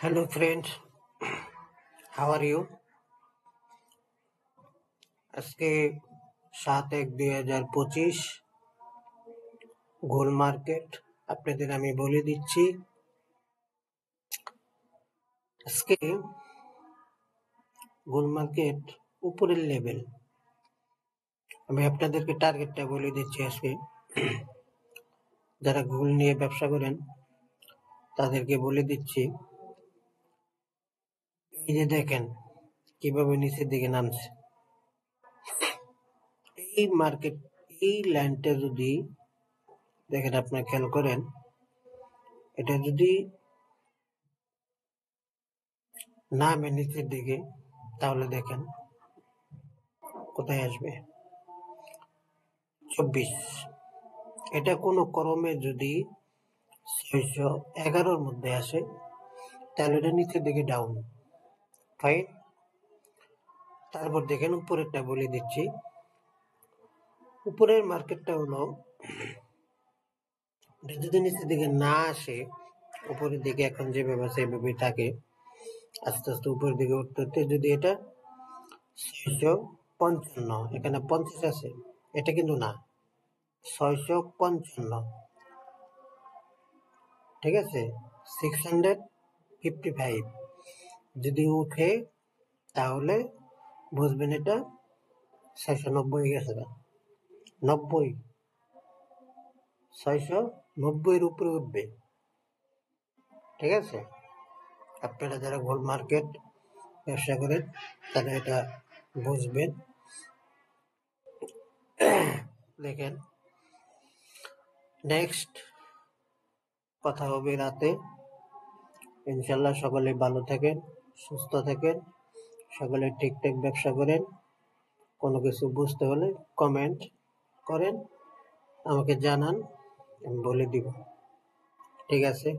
Hello friends, how are you? আজকে 7/1/2025 gold market আপনাদের আমি বলে দিচ্ছি। আজকে গোল্ড মার্কেট উপরের লেভেল। আমি আপনাদেরকে টার্গেটটা বলে দিচ্ছি। আজকে যারা গোল্ড নিয়ে ব্যবসা করেন তাদেরকে বলে দিচ্ছি, এই যে দেখেন কিভাবে নিচের দিকে নামছে। এই মার্কেট, এই লাইনটা যদি দেখেন, আপনারা খেয়াল করেন, এটা যদি নামে নিচের দিকে তাহলে দেখেন কোথায় আসবে, 24। এটা কোনো ক্রমে যদি 611-র মধ্যে আসে তাহলে এটা নিচের দিকে ডাউন, ফাইন। তারপর দেখেন উপরেরটা বলে দিচ্ছি। উপরের মার্কেটটা হলো, এটা যদি নিচের দিকে না আসে, উপরের দিকে এখন যেভাবে আছে এভাবেই থাকে, আস্তে আস্তে উপরের দিকে উঠতে উঠতে যদি এটা 655, এখানে 50 আছে, এটা কিন্তু না, 655, ঠিক আছে, 655 যদি উঠে তাহলে বুঝবেন এটা 690 গেছে না, 90, 690-এর উপরে উঠবে, ঠিক আছে। আপনারা যারা গোল্ড মার্কেট ব্যবসা করেন তারা এটা বুঝবেন। দেখেন, নেক্সট কথা হবে রাতে। ইনশাল্লাহ সকলে ভালো থাকেন, সুস্থ থাকেন, সকলে ঠিকঠাক ব্যবসা করেন। কোনো কিছু বুঝতে হলে কমেন্ট করেন, আমাকে জানান, আমি বলে দিব, ঠিক আছে।